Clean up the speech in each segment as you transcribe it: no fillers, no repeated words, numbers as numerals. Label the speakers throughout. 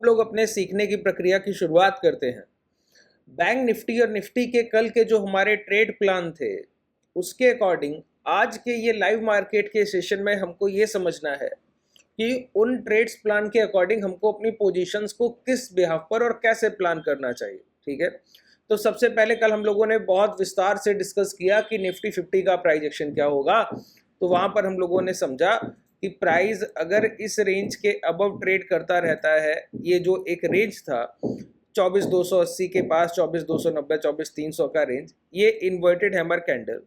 Speaker 1: लोग अपने सीखने की प्रक्रिया की शुरुआत करते हैं। बैंक निफ्टी और निफ्टी के कल के जो हमारे ट्रेड प्लान थे, उसके अकॉर्डिंग आज के ये लाइव मार्केट के सेशन में हमको ये समझना है कि उन ट्रेड्स प्लान के अकॉर्डिंग हमको अपनी पोजीशंस को किस बिहाफ पर और कैसे प्लान करना चाहिए। ठीक है, तो सबसे पहले कल हम लोगों ने बहुत विस्तार से डिस्कस किया कि निफ्टी 50 का प्राइस एक्शन क्या होगा। तो वहां पर हम लोगों ने समझा कि प्राइस अगर इस रेंज के अबव ट्रेड करता रहता है, ये जो एक रेंज था 24,280 के पास, 24,290, 24,300 का रेंज, ये इन्वर्टेड हैमर कैंडल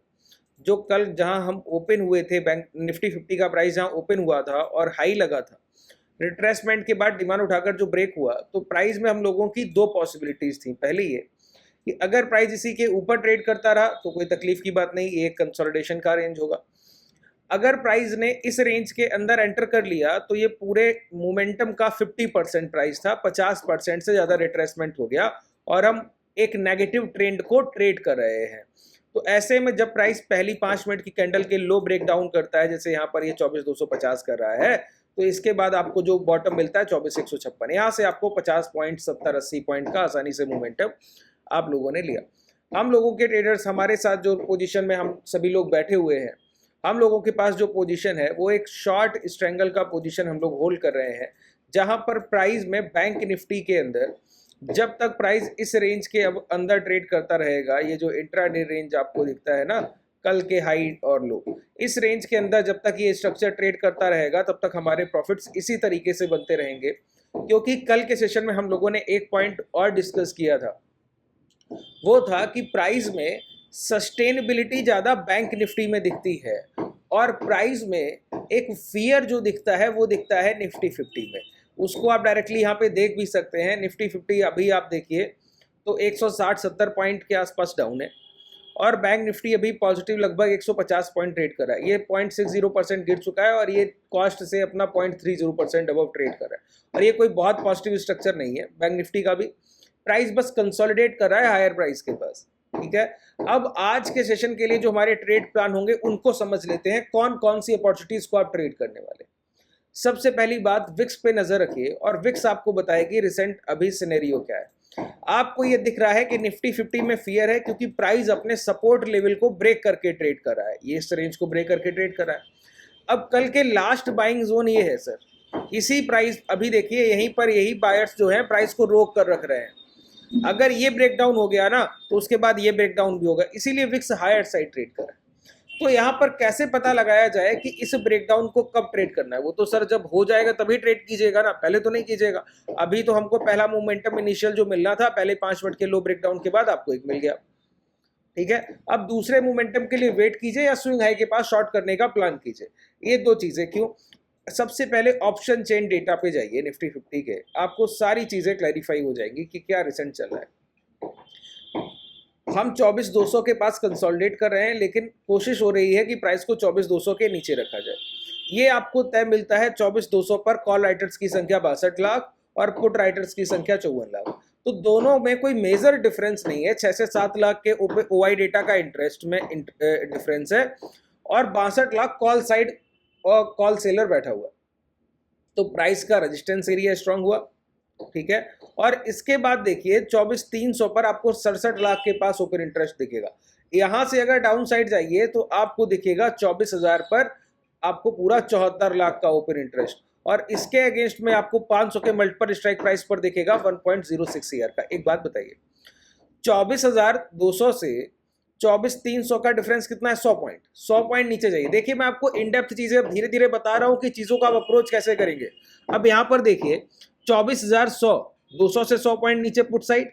Speaker 1: जो कल जहां हम ओपन हुए थे, बैंक निफ्टी 50 का प्राइस जहां ओपन हुआ था और हाई लगा था, रिट्रेसमेंट के बाद डिमांड उठाकर जो ब्रेक हुआ, तो प्राइस में हम लोगों की दो पॉसिबिलिटीज थी। पहली ये कि अगर प्राइस इसी के ऊपर ट्रेड करता रहा तो कोई तकलीफ की बात नहीं, ये एक कंसोलिडेशन का रेंज होगा। अगर प्राइस ने इस रेंज के अंदर एंटर कर लिया तो ये पूरे मोमेंटम का 50% प्राइस था, 50% से ज़्यादा रिट्रेसमेंट हो गया और हम एक नेगेटिव ट्रेंड को ट्रेड कर रहे हैं। तो ऐसे में जब प्राइस पहली 5 मिनट की कैंडल के लो ब्रेक डाउन करता है, जैसे यहाँ पर ये 24,250 कर रहा है, तो इसके बाद आपको जो बॉटम मिलता है 24,156, यहाँ से आपको 50 पॉइंट, 70-80 पॉइंट का आसानी से मोमेंटम आप लोगों ने लिया। हम लोगों के ट्रेडर्स, हमारे साथ जो पोजीशन में हम सभी लोग बैठे हुए हैं, हम लोगों के पास जो पोजीशन है वो एक शॉर्ट स्ट्रेंगल का पोजीशन हम लोग होल्ड कर रहे हैं, जहां पर प्राइस में बैंक निफ्टी के अंदर जब तक प्राइस इस रेंज के अब अंदर ट्रेड करता रहेगा, ये जो इंट्राडे रेंज आपको दिखता है ना, कल के हाई और लो, इस रेंज के अंदर जब तक ये स्ट्रक्चर ट्रेड करता रहेगा तब तक हमारे प्रॉफिट्स इसी तरीके से बनते रहेंगे। क्योंकि कल के सेशन में हम लोगों ने एक पॉइंट और डिस्कस किया था, वो था कि प्राइस में सस्टेनेबिलिटी ज़्यादा बैंक निफ्टी में दिखती है और प्राइस में एक फियर जो दिखता है वो दिखता है निफ्टी 50 में। उसको आप डायरेक्टली यहाँ पे देख भी सकते हैं। निफ्टी 50 अभी आप देखिए तो 160-70 पॉइंट के आसपास डाउन है और बैंक निफ्टी अभी पॉजिटिव लगभग 150 पॉइंट ट्रेड कर रहा है। ये 0.60% गिर चुका है और ये कॉस्ट से अपना 0.30% अबव ट्रेड कर रहा है और ये कोई बहुत पॉजिटिव स्ट्रक्चर नहीं है बैंक निफ्टी का भी। प्राइस बस कंसोलिडेट कर रहा है हायर प्राइस के पास। ठीक है, अब आज के सेशन के लिए जो हमारे ट्रेड प्लान होंगे उनको समझ लेते हैं, कौन कौन सी अपॉर्चुनिटीज को आप ट्रेड करने वाले। सबसे पहली बात, विक्स पे नजर रखिए और विक्स आपको बताएगी रिसेंट अभी सिनेरियो क्या है। आपको ये दिख रहा है कि निफ्टी 50 में फियर है क्योंकि प्राइस अपने सपोर्ट लेवल को ब्रेक करके ट्रेड कर रहा है, ये इस रेंज को ब्रेक करके ट्रेड कर रहा है। अब कल के लास्ट बाइंग जोन ये है सर, इसी प्राइस अभी देखिए यहीं पर यही बायर्स जो है प्राइस को रोक कर रख रहे हैं। अगर ये ब्रेकडाउन हो गया ना तो उसके बाद ये ब्रेकडाउन भी होगा, इसीलिए विक्स हायर साइड ट्रेड कर रहा है। तो यहाँ पर कैसे पता लगाया जाए कि इस ब्रेकडाउन को कब ट्रेड करना है? वो तो सर जब हो जाएगा तभी ट्रेड कीजिएगा ना, पहले तो नहीं कीजिएगा। अभी तो हमको पहला मोमेंटम इनिशियल जो मिलना था पहले 5 मिनट के लो ब्रेकडाउन के बाद आपको एक मिल गया। ठीक है, अब दूसरे मोमेंटम के लिए वेट कीजिए या स्विंग हाई के पास शॉर्ट करने का प्लान कीजिए। ये दो चीजें क्यों? सबसे पहले ऑप्शन चेन डेटा पे जाइए निफ्टी 50 के, आपको सारी चीजें क्लैरिफाई हो जाएंगी कि क्या रिसेंट चल रहा है। हम 24,200 के पास कंसोलिडेट कर रहे हैं, लेकिन कोशिश हो रही है कि प्राइस को 24,200 के नीचे रखा जाए। ये आपको तय मिलता है 24,200 पर कॉल राइटर्स की संख्या 62 लाख और पुट राइटर्स की संख्या 54 लाख। तो दोनों में कोई मेजर डिफरेंस नहीं है, 6 से 7 लाख के ओआई डेटा का इंटरेस्ट में डिफरेंस है और 62 लाख कॉल साइड और कॉल सेलर बैठा हुआ। तो प्राइस का रेजिस्टेंस एरिया स्ट्रांग हुआ। ठीक है, और इसके बाद देखिए 24,300 पर आपको 67 लाख के पास ओपन इंटरेस्ट दिखेगा। यहां से अगर डाउन साइड जाइए तो आपको दिखेगा 24,000 पर आपको पूरा 74 लाख का ओपन इंटरेस्ट और इसके अगेंस्ट में आपको 500 के मल्टीपल स्ट्राइक प्राइस पर दिखेगा 1.06 ईयर का। एक बात बताइए, 24,200 से 24,300 का डिफरेंस कितना है? 100 पॉइंट नीचे जाइए। देखिए मैं आपको इन डेप्थ चीजें धीरे धीरे बता रहा हूं कि चीजों का आप अप्रोच कैसे करेंगे। अब यहां पर देखिए 24,100, 200 से 100 पॉइंट नीचे पुट साइड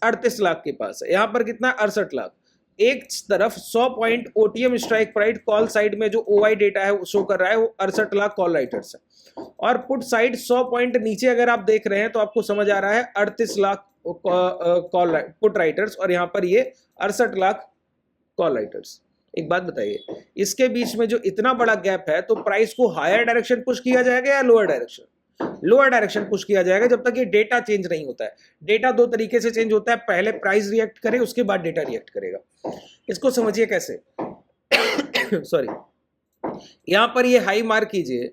Speaker 1: 38 लाख के पास है, यहां पर कितना 68 लाख। एक तरफ 100 point OTM strike price call side में जो ओआई डेटा है शो कर रहा है वो 68 लाख कॉल राइटर्स है और पुट साइड 100 पॉइंट नीचे अगर आप देख रहे हैं तो आपको समझ आ रहा है 38 लाख कॉल पुट राइटर्स और यहां पर ये 68 लाख कॉल राइटर्स। एक बात बताइए, इसके बीच में जो इतना बड़ा गैप है तो प्राइस को हायर डायरेक्शन पुश किया जाएगा या lower direction? Lower direction push किया जाएगा जब तक ये डेटा चेंज नहीं होता है। डेटा दो तरीके से चेंज होता है, पहले प्राइस रिएक्ट करे उसके बाद डेटा रिएक्ट करेगा। इसको समझिए कैसे। सॉरी, यहां पर ये हाई मार्क कीजिए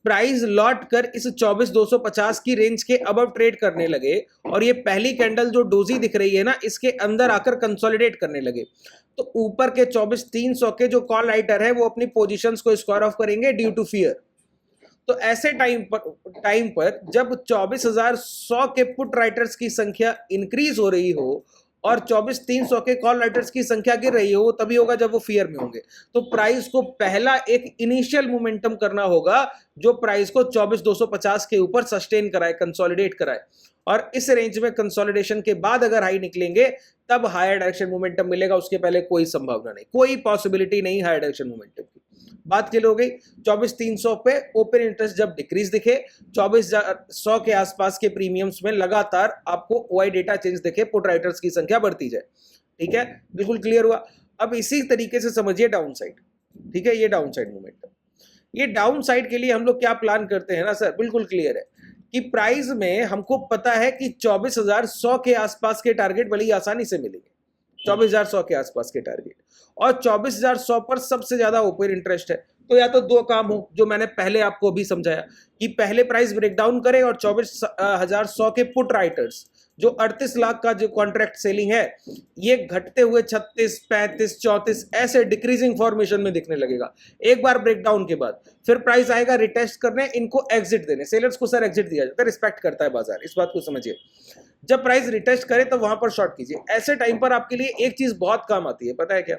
Speaker 1: प्राइस लौट कर इस 24,250 की रेंज के अबव ट्रेड करने लगे और ये पहली कैंडल जो डोजी दिख रही है ना, इसके अंदर आकर कंसोलिडेट करने लगे, तो ऊपर के 24,300 के जो कॉल राइटर है वो अपनी पोजीशंस को स्क्वायर ऑफ करेंगे ड्यू टू फियर। तो ऐसे टाइम पर जब 24,100 के पुट राइटर्स की संख्या इंक्रीज हो रही हो और 24,300 के कॉल राइटर्स की संख्या गिर रही हो, तभी होगा जब वो फियर में होंगे। तो प्राइस को पहला एक इनिशियल मोमेंटम करना होगा जो प्राइस को 24,250 के ऊपर सस्टेन कराए, कंसोलिडेट कराए, और इस रेंज में कंसोलिडेशन के बाद अगर हाई निकलेंगे तब हायर डायरेक्शन मोमेंटम मिलेगा। उसके पहले कोई संभावना नहीं, कोई पॉसिबिलिटी नहीं हायर डायरेक्शन मोमेंटम की। बात क्लियर हो गई। 24,300 पे ओपन इंटरेस्ट जब डिक्रीज दिखे, 24,100 के आसपास के प्रीमियम्स में लगातार आपको ओआई डेटा चेंज दिखे, पुट राइटर्स की संख्या बढ़ती जाए। ठीक है, बिल्कुल क्लियर हुआ। अब इसी तरीके से समझिए डाउन साइड। ठीक है, ये डाउन साइड मोमेंटम, ये डाउन साइड के लिए हम लोग क्या प्लान करते हैं ना सर, बिल्कुल क्लियर है कि प्राइस में हमको पता है कि 24,100 के आसपास के टारगेट बड़ी आसानी से मिलेंगे, 24,100 के आसपास के टारगेट, और 24,100 पर सबसे ज्यादा ओपन इंटरेस्ट है। तो या तो दो काम हो जो मैंने पहले आपको भी समझाया कि पहले प्राइस ब्रेकडाउन करे और 24,100 के पुट राइटर्स जो 38 लाख का जो कॉन्ट्रैक्ट सेलिंग है ये घटते हुए 36, 35, 34 ऐसे डिक्रीजिंग फॉर्मेशन में दिखने लगेगा। एक बार ब्रेकडाउन के बाद फिर प्राइस आएगा रिटेस्ट करने, इनको एग्जिट देने। सेलर्स को सर एग्जिट दिया जाता है, रिस्पेक्ट करता है बाजार, इस बात को समझिए। जब प्राइस रिटेस्ट करे तब वहां पर शॉर्ट कीजिए। ऐसे टाइम पर आपके लिए एक चीज बहुत काम आती है, पता है क्या?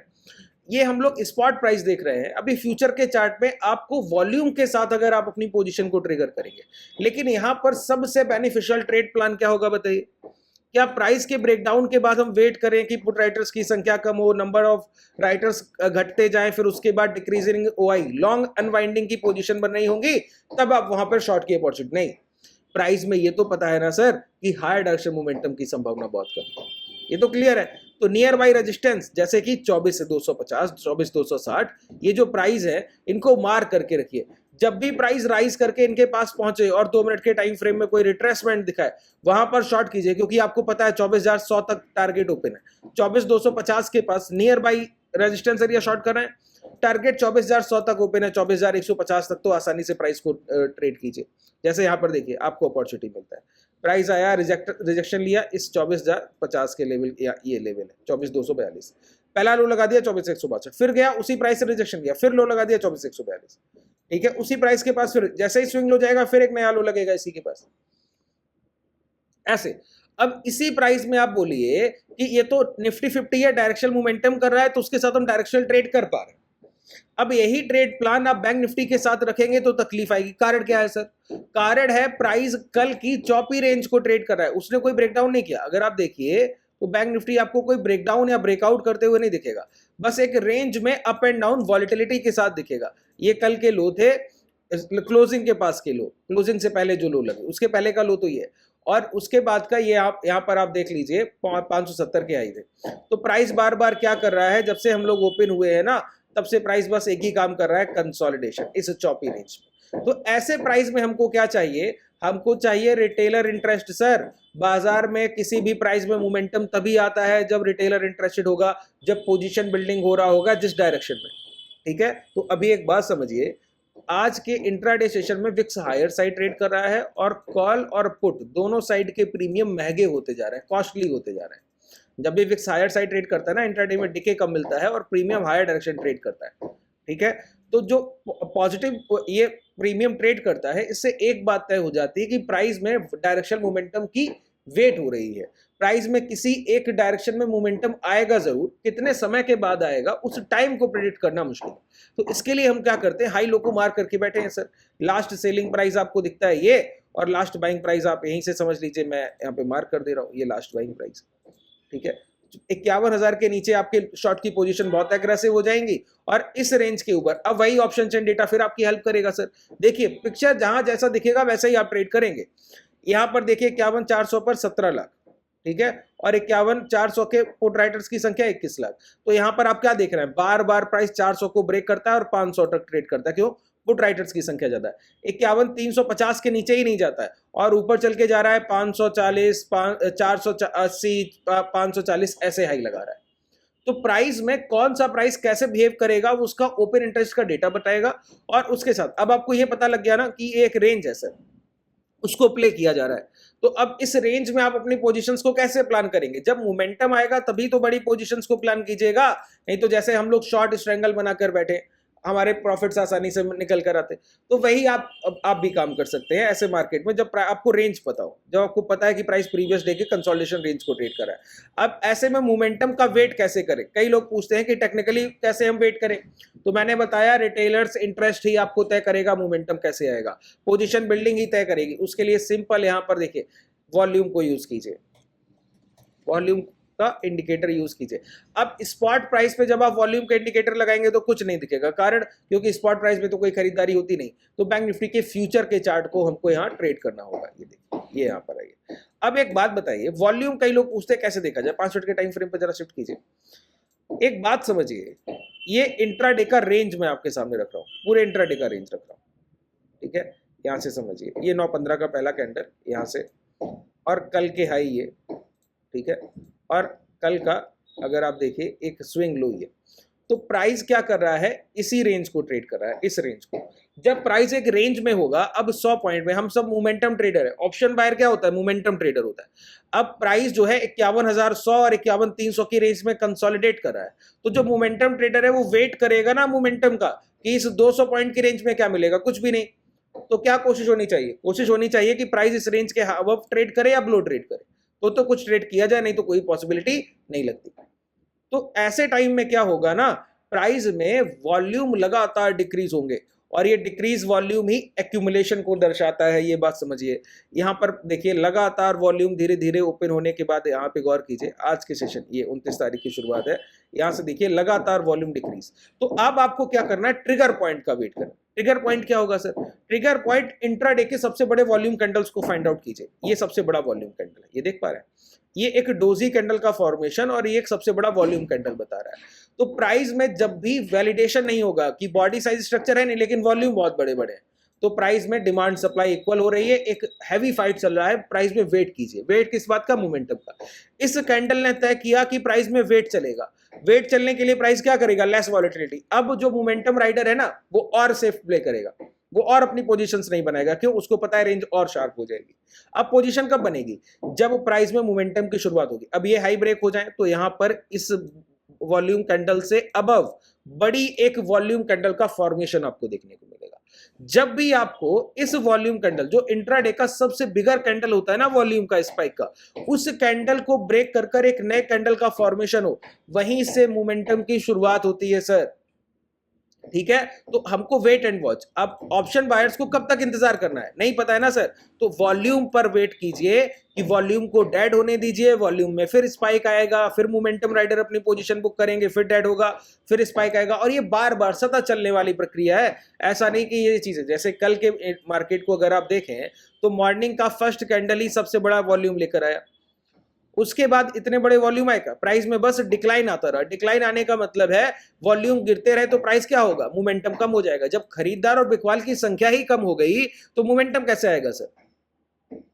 Speaker 1: ये हम लोग स्पॉट प्राइस देख रहे हैं, अभी फ्यूचर के चार्ट में आपको वॉल्यूम के साथ अगर आप अपनी पोजीशन को ट्रिगर करेंगे, लेकिन यहां पर सबसे बेनिफिशियल ट्रेड प्लान क्या होगा बताइए? क्या प्राइस के ब्रेकडाउन के बाद हम वेट करें कि पुट राइटर्स की संख्या कम हो, नंबर ऑफ राइटर्स घटते जाएं, फिर उसके बाद डिक्रीजिंग ओआई, लॉन्ग अनवाइंडिंग की पोजीशन बन रही होंगी, तब आप वहां पर शॉर्ट की अपॉर्चुनिटी? नहीं, प्राइस में ये तो पता है ना सर कि हायर डायरेक्शन मोमेंटम की संभावना बहुत कम है, ये तो क्लियर है। तो नियर बाई रेजिस्टेंस जैसे कि 24,250, 24,260, ये जो प्राइस है इनको मार करके रखिए। जब भी प्राइस राइज करके इनके पास पहुंचे और 2 मिनट के टाइम फ्रेम में कोई रिट्रेसमेंट दिखाए, वहां पर शॉर्ट कीजिए, क्योंकि आपको पता है 24,100 तक टारगेट ओपन है। 24,250 के पास nearby resistance area short कर रहे हैं, टारगेट 24,100 तक ओपन है, 24,150 तक तो आसानी से प्राइस को ट्रेड कीजिए। जैसे यहाँ पर देखिए आपको अपॉर्चुनिटी मिलता है, प्राइस आया, रिजेक्शन लिया इस 24,050 के लेवल, या ये लेवल है 24,242, पहला लो लगा दिया 24,162, फिर गया उसी प्राइस से रिजेक्शन लिया, फिर लो लगा दिया 24,142। ठीक है, उसी प्राइस के पास फिर जैसे ही स्विंग लो जाएगा फिर एक नया लो लगेगा इसी के पास, ऐसे। अब इसी प्राइस में आप बोलिए कि ये तो निफ्टी 50 है, डायरेक्शनल मोमेंटम कर रहा है, तो उसके साथ हम डायरेक्शनल ट्रेड कर पा रहे हैं। अब यही ट्रेड प्लान आप बैंक निफ्टी के साथ रखेंगे तो तकलीफ आएगी। कारण क्या है सर? कारण है प्राइस कल की चौपी रेंज को ट्रेड कर रहा है, उसने कोई ब्रेकडाउन नहीं किया। अगर आप देखिए तो बैंक निफ्टी आपको कोई ब्रेकडाउन या ब्रेकआउट करते हुए नहीं दिखेगा, बस एक रेंज में अप एंड डाउन वॉलिटिलिटी के साथ दिखेगा। ये कल के लो थे, क्लोजिंग के पास के लो, क्लोजिंग से पहले जो लो लगे उसके पहले का लो तो ये, और उसके बाद का ये आप यहाँ पर आप देख लीजिए 570 के आई थे। तो प्राइस बार बार क्या कर रहा है, जब से हम लोग ओपन हुए हैं ना तब से प्राइस बस एक ही काम कर रहा है, कंसोलिडेशन इस चौपी रेंज में। तो ऐसे प्राइस में हमको क्या चाहिए? हमको चाहिए रिटेलर इंटरेस्ट सर। बाजार में किसी भी प्राइस में मोमेंटम तभी आता है जब रिटेलर इंटरेस्टेड होगा, जब पोजीशन बिल्डिंग हो रहा होगा जिस डायरेक्शन में। ठीक है, तो अभी एक बात समझिए, आज के इंट्राडे सेशन में विक्स हायर साइड ट्रेड कर रहा है और कॉल और पुट दोनों साइड के प्रीमियम महंगे होते जा रहे हैं, कॉस्टली होते जा रहे हैं। जब भी विक्स हायर साइड ट्रेड करता है ना, इंट्राडे में डिके कम मिलता है और प्रीमियम हायर डायरेक्शन ट्रेड करता है। ठीक है, तो जो पॉजिटिव ये प्रीमियम ट्रेड करता है, इससे एक बात तय हो जाती है कि प्राइस में डायरेक्शन मोमेंटम की वेट हो रही है। प्राइस में किसी एक डायरेक्शन में मोमेंटम आएगा जरूर, कितने समय के बाद आएगा उस टाइम को प्रेडिक्ट करना मुश्किल है। तो इसके लिए हम क्या करते हैं, हाई लो को मार करके बैठे हैं सर। लास्ट सेलिंग प्राइस आपको दिखता है ये, और लास्ट बाइंग प्राइस आप यहीं से समझ लीजिए, मैं यहाँ पे मार्क कर दे रहा हूँ, ये लास्ट बाइंग प्राइस। ठीक है, 51,000 के नीचे आपके शॉर्ट की पोजीशन बहुत एग्रेसिव हो जाएंगी, और इस रेंज के ऊपर अब वही ऑप्शन चेन डेटा फिर आपकी हेल्प करेगा सर। देखिए पिक्चर जहां जैसा दिखेगा वैसा ही आप ट्रेड करेंगे। यहां पर देखिए 51,400 पर 17 लाख, ठीक है, और 51,400 के पुट राइटर्स की संख्या 21 लाख। तो यहां पर आप क्या देख रहे हैं, बार बार प्राइस 400 को ब्रेक करता है और 500 तक ट्रेड करता है। क्यों? पुट राइटर्स की संख्या ज्यादा है। 51,350 के नीचे ही नहीं जाता है और ऊपर चल के जा रहा है 540, 480, 540 ऐसे हाई लगा रहा है। तो प्राइस में कौन सा प्राइस कैसे बिहेव करेगा वो उसका ओपन इंटरेस्ट का डेटा बताएगा। और उसके साथ अब आपको ये पता लग गया ना कि ये एक रेंज है सर, उसको प्ले किया जा रहा है। तो अब इस रेंज में आप अपनी पोजीशंस को कैसे प्लान करेंगे? जब मोमेंटम आएगा तभी तो बड़ी पोजीशंस को प्लान कीजिएगा, नहीं तो जैसे हम लोग शॉर्ट स्ट्रैंगल बनाकर बैठे, हमारे प्रॉफिट्स आसानी से निकल कर आते। तो वही आप भी काम कर सकते हैं ऐसे मार्केट में जब आपको रेंज पता हो, जब आपको पता है कि प्राइस प्रीवियस डे के कंसोलिडेशन रेंज को ट्रेड कर रहा है। अब ऐसे में मोमेंटम का वेट कैसे करें? कई लोग पूछते हैं कि टेक्निकली कैसे हम वेट करें, तो मैंने बताया रिटेलर्स इंटरेस्ट ही आपको तय करेगा मोमेंटम कैसे आएगा, पोजीशन बिल्डिंग ही तय करेगी। उसके लिए सिंपल यहां पर देखिए वॉल्यूम को यूज कीजिए, वॉल्यूम का इंडिकेटर यूज कीजिए। अब स्पॉट प्राइस पे जब आप वॉल्यूम का इंडिकेटर लगाएंगे तो कुछ नहीं दिखेगा, कारण क्योंकि स्पॉट प्राइस पे तो कोई खरीदारी होती नहीं। तो बैंक निफ्टी के फ्यूचर के चार्ट को हमको यहाँ ट्रेड करना होगा। ये देखिए, ये यहाँ पर आइए। अब एक बात बताइए, वॉल्यूम कई लोग पूछते हैं कैसे देखा जाए, 5 मिनट के टाइम फ्रेम पर जरा शिफ्ट कीजिए। एक बात समझिए, ये इंट्राडे का रेंज मैं आपके सामने रख रहा हूँ, पूरे इंट्राडे का रेंज रख रहा हूँ, ठीक है। यहाँ से समझिए, ये 9:15 का पहला कैंडल यहाँ से, और कल के हाई ये, ठीक है, और कल का अगर आप देखिए एक स्विंग लो ये। तो प्राइस क्या कर रहा है, इसी रेंज को ट्रेड कर रहा है, इस रेंज को। जब प्राइस एक रेंज में होगा, अब 100 पॉइंट में, हम सब मोमेंटम ट्रेडर है, ऑप्शन बायर क्या होता है, मोमेंटम ट्रेडर होता है। अब प्राइस जो है 51,100 और 51,300 की रेंज में कंसोलिडेट कर रहा है। तो जो मोमेंटम ट्रेडर है वो वेट करेगा ना मोमेंटम का, कि इस 200 पॉइंट की रेंज में क्या मिलेगा, कुछ भी नहीं। तो क्या कोशिश होनी चाहिए, कोशिश होनी चाहिए कि प्राइस इस रेंज के अबव ट्रेड करे या बिलो ट्रेड करे, तो कुछ ट्रेड किया जाए, नहीं तो कोई पॉसिबिलिटी नहीं लगती। तो ऐसे टाइम में क्या होगा ना, प्राइस में वॉल्यूम लगातार डिक्रीज होंगे, और ये डिक्रीज वॉल्यूम ही एक्यूमुलेशन को दर्शाता है, ये बात समझिए। यहां पर देखिए लगातार वॉल्यूम धीरे धीरे ओपन होने के बाद, यहाँ पे गौर कीजिए, आज के सेशन ये 29 तारीख की शुरुआत है, यहां से देखिए लगातार वॉल्यूम डिक्रीज। तो अब आपको क्या करना है, ट्रिगर पॉइंट का वेट करना। ट्रिगर पॉइंट क्या होगा सर, ट्रिगर पॉइंट इंट्राडे के सबसे बड़े वॉल्यूम कैंडल्स को फाइंड आउट कीजिए। ये सबसे बड़ा वॉल्यूम कैंडल है, ये देख पा रहे हैं, ये एक डोजी कैंडल का फॉर्मेशन, और ये एक सबसे बड़ा वॉल्यूम कैंडल बता रहा है। तो प्राइस में जब भी वैलिडेशन नहीं होगा कि बॉडी साइज स्ट्रक्चर है नहीं लेकिन वॉल्यूम बहुत बड़े बड़े हैं, तो प्राइस में डिमांड सप्लाई इक्वल हो रही है, एक हैवी फाइट चल रहा है, प्राइस में वेट कीजिए। वेट किस बात का, मोमेंटम का। इस कैंडल ने तय किया कि प्राइस में वेट चलेगा, वेट चलने के लिए प्राइस क्या करेगा, लेस वॉलेटिलिटी। अब जो मोमेंटम राइडर है ना, वो और सेफ प्ले करेगा, वो और अपनी पोजीशंस नहीं बनाएगा, क्यों, उसको पता है रेंज और शार्प हो जाएगी। अब पोजीशन कब बनेगी, जब प्राइस में मोमेंटम की शुरुआत होगी। अब ये हाई ब्रेक हो जाए तो यहां पर इस वॉल्यूम कैंडल से अबव बड़ी एक वॉल्यूम कैंडल का फॉर्मेशन आपको देखने को मिलेगा। जब भी आपको इस वॉल्यूम कैंडल, जो इंट्राडे का सबसे बिगर कैंडल होता है ना वॉल्यूम का, स्पाइक का, उस कैंडल को ब्रेक कर कर एक नए कैंडल का फॉर्मेशन हो, वहीं से मोमेंटम की शुरुआत होती है सर, ठीक है। तो हमको वेट एंड वॉच। अब ऑप्शन बायर्स को कब तक इंतजार करना है, नहीं पता है ना सर, तो वॉल्यूम पर वेट कीजिए कि वॉल्यूम को डेड होने दीजिए, वॉल्यूम में फिर स्पाइक आएगा, फिर मोमेंटम राइडर अपनी पोजीशन बुक करेंगे, फिर डेड होगा, फिर स्पाइक आएगा, और ये बार बार सतत चलने वाली प्रक्रिया है। ऐसा नहीं कि ये चीज है, जैसे कल के मार्केट को अगर आप देखें तो मॉर्निंग का फर्स्ट कैंडल ही सबसे बड़ा वॉल्यूम लेकर आया, उसके बाद इतने बड़े वॉल्यूम आएगा, प्राइस में बस डिक्लाइन आता रहा। डिक्लाइन आने का मतलब है वॉल्यूम गिरते रहे तो प्राइस क्या होगा, मोमेंटम कम हो जाएगा। जब खरीदार और बिकवाल की संख्या ही कम हो गई तो मोमेंटम कैसे आएगा सर,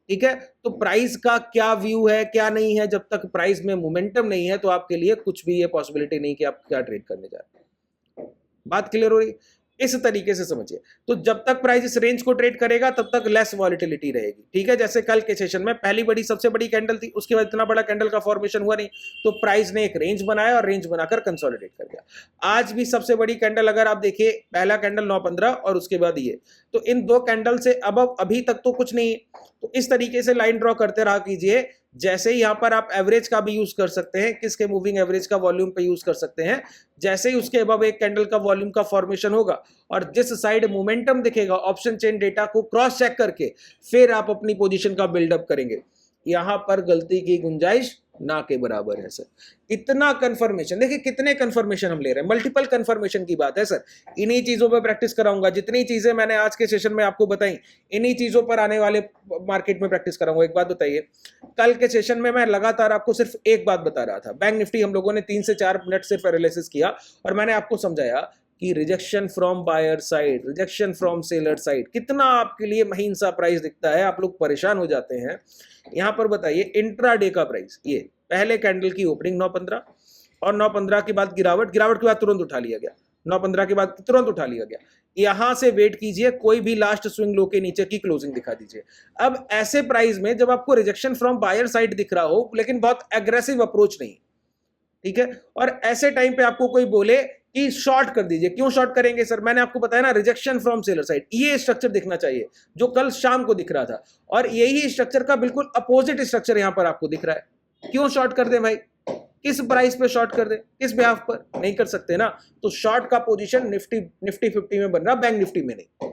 Speaker 1: ठीक है। तो प्राइस का क्या व्यू है, क्या नहीं है, जब तक प्राइस में मोमेंटम नहीं है तो आपके लिए कुछ भी ये पॉसिबिलिटी नहीं कि आप क्या ट्रेड करने जा रहे हैं। बात क्लियर हो रही, इस तरीके से समझिए। तो जब तक प्राइस इस रेंज को ट्रेड करेगा तब तक लेस वॉलिटिलिटी रहेगी, ठीक है। जैसे कल के सेशन में पहली बड़ी सबसे बड़ी कैंडल थी, उसके बाद इतना बड़ा कैंडल का फॉर्मेशन हुआ नहीं, तो प्राइस ने एक रेंज बनाया और रेंज बनाकर कंसोलिडेट कर दिया। आज भी सबसे बड़ी कैंडल अगर आप देखिए, पहला कैंडल 9:15 और उसके बाद ये, तो इन दो कैंडल से अब अभी तक तो कुछ नहीं। तो इस तरीके से लाइन ड्रॉ करते रहा कीजिए। जैसे ही यहां पर आप एवरेज का भी यूज कर सकते हैं, किसके मूविंग एवरेज का वॉल्यूम पे यूज कर सकते हैं। जैसे ही उसके अबव एक कैंडल का वॉल्यूम का फॉर्मेशन होगा और जिस साइड मोमेंटम दिखेगा, ऑप्शन चेन डेटा को क्रॉस चेक करके फिर आप अपनी पोजीशन का बिल्डअप करेंगे। यहां पर गलती की गुंजाइश ना के बराबर है सर। इतना कंफर्मेशन, देखिए कितने कंफर्मेशन हम ले रहे हैं, मल्टीपल कंफर्मेशन की बात है सर। इन्हीं चीजों पे प्रैक्टिस कराऊंगा, जितनी चीजें मैंने आज के सेशन में आपको बताई, इन्हीं चीजों पर आने वाले मार्केट में प्रैक्टिस कराऊंगा। एक बात बताइए, कल के सेशन में मैं लगातार आपको सिर्फ एक बात बता रहा था, बैंक निफ्टी हम लोगों ने 3 से 4 मिनट सिर्फ एनालिसिस किया और मैंने आपको समझाया कि rejection from buyer side, rejection from seller side, कितना आपके लिए महीन सा प्राइस दिखता है, आप लोग परेशान हो जाते हैं। यहां पर बताइए इंट्राडे का प्राइस, ये पहले कैंडल की ओपनिंग 9:15, और 9:15 के बाद गिरावट के बाद तुरंत उठा लिया गया, 9:15 के बाद तुरंत उठा लिया गया। यहां से वेट कीजिए, कोई भी लास्ट स्विंग लो के नीचे की क्लोजिंग दिखा दीजिए। अब ऐसे प्राइस में जब आपको रिजेक्शन फ्रॉम बायर साइड दिख रहा हो लेकिन बहुत एग्रेसिव अप्रोच नहीं, ठीक है, और ऐसे टाइम पे आपको कोई बोले कि शॉर्ट कर दीजिए, क्यों शॉर्ट करेंगे सर, मैंने आपको बताया ना, रिजेक्शन फ्रॉम सेलर साइड, ये स्ट्रक्चर दिखना चाहिए जो कल शाम को दिख रहा था, और यही स्ट्रक्चर का बिल्कुल अपोजिट स्ट्रक्चर यहां पर आपको दिख रहा है। क्यों शॉर्ट कर दे भाई, किस प्राइस पे शॉर्ट कर दे, किस बिहाफ पर, नहीं कर सकते ना। तो शॉर्ट का पोजीशन निफ्टी 50 में बन रहा, बैंक निफ्टी में नहीं,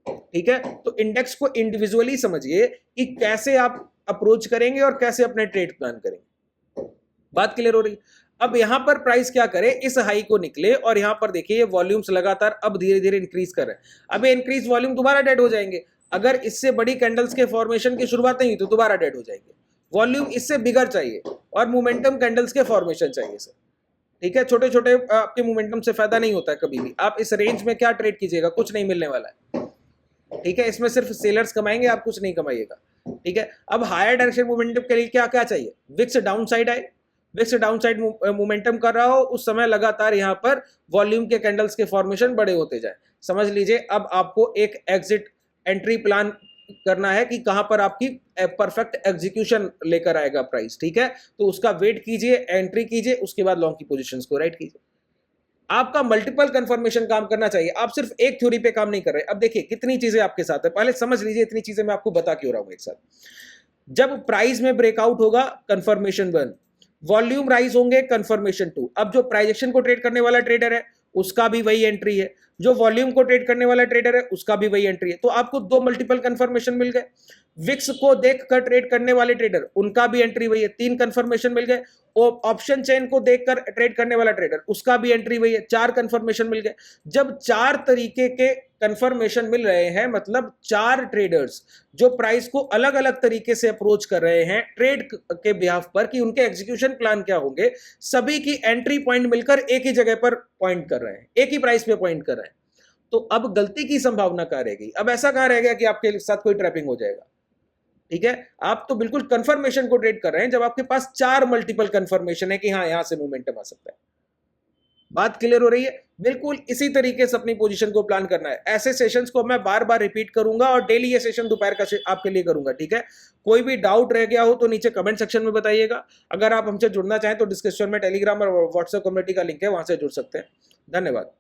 Speaker 1: ठीक है। तो इंडेक्स को इंडिविजुअली समझिए कि कैसे आप अप्रोच करेंगे और कैसे अपने ट्रेड प्लान करेंगे। बात क्लियर हो रही। अब यहां पर प्राइस क्या करे, इस हाई को निकले और यहां पर देखिए वॉल्यूम्स लगातार अब धीरे धीरे इंक्रीज कर रहे हैं। अब ये इंक्रीज वॉल्यूम दोबारा डेड हो जाएंगे, अगर इससे बड़ी कैंडल्स के फॉर्मेशन की शुरुआत नहीं तो दोबारा डेड हो जाएंगे। वॉल्यूम इससे बिगर चाहिए और मोमेंटम कैंडल्स के फॉर्मेशन चाहिए सर, ठीक है। छोटे छोटे आपके मोमेंटम से फायदा नहीं होता है कभी भी। आप इस रेंज में क्या ट्रेड कीजिएगा, कुछ नहीं मिलने वाला है, ठीक है। इसमें सिर्फ सेलर्स कमाएंगे, आप कुछ नहीं कमाइएगा, ठीक है। अब हायर डायरेक्शन मोमेंटम के लिए क्या क्या चाहिए, विक्स डाउन साइड आए, विक्स डाउन साइड मोमेंटम कर रहा हो, उस समय लगातार यहां पर वॉल्यूम के कैंडल्स के फॉर्मेशन बड़े होते जाए। समझ लीजिए अब आपको एक एग्जिट एंट्री प्लान करना है कि कहां पर आपकी परफेक्ट एग्जीक्यूशन लेकर आएगा प्राइस, ठीक है। तो उसका वेट कीजिए, एंट्री कीजिए, उसके बाद लॉन्ग की पोजीशंस को राइट कीजिए। आपका मल्टीपल कंफर्मेशन काम करना चाहिए, आप सिर्फ एक थ्योरी पे काम नहीं कर रहे। अब देखिए कितनी चीजें आपके साथ है, पहले समझ लीजिए इतनी चीजें मैं आपको बता क्यों रहा हूं एक साथ। जब प्राइस में ब्रेकआउट होगा कंफर्मेशन 1, वॉल्यूम राइज होंगे कंफर्मेशन 2। अब जो प्राइस एक्शन को ट्रेड करने वाला ट्रेडर है उसका भी वही एंट्री है, जो वॉल्यूम को ट्रेड करने वाला ट्रेडर है उसका भी वही एंट्री है। तो आपको 2 मल्टीपल कंफर्मेशन मिल गए। विक्स को देखकर ट्रेड करने वाले ट्रेडर उनका भी एंट्री वही है, 3 कंफर्मेशन मिल गए। ऑप्शन चेन को देखकर ट्रेड करने वाला ट्रेडर उसका भी एंट्री वही है, 4 कंफर्मेशन मिल गए। जब 4 तरीके के कंफर्मेशन मिल रहे हैं मतलब 4 ट्रेडर्स जो प्राइस को अलग अलग तरीके से अप्रोच कर रहे हैं ट्रेड के बिहाफ पर कि उनके एग्जीक्यूशन प्लान क्या होंगे, सभी की एंट्री पॉइंट मिलकर एक ही जगह पर पॉइंट कर रहे हैं, एक ही प्राइस पे पॉइंट कर रहे हैं। तो अब गलती की संभावना कहां रह गई, अब ऐसा कहां रह गया कि आपके साथ कोई ट्रैपिंग हो जाएगा, ठीक है। आप तो बिल्कुल कंफर्मेशन को ट्रेड कर रहे हैं जब आपके पास 4 मल्टीपल कंफर्मेशन है कि हाँ यहां से मोमेंटम आ सकता है। बात क्लियर हो रही है। बिल्कुल इसी तरीके से अपनी पोजीशन को प्लान करना है। ऐसे सेशंस को मैं बार बार रिपीट करूंगा और डेली ये सेशन दोपहर का आपके लिए करूंगा, ठीक है। कोई भी डाउट रह गया हो तो नीचे कमेंट सेक्शन में बताइएगा। अगर आप हमसे जुड़ना चाहें तो डिस्क्रिप्शन में टेलीग्राम और व्हाट्सएप कम्युनिटी का लिंक है, वहां से जुड़ सकते हैं। धन्यवाद।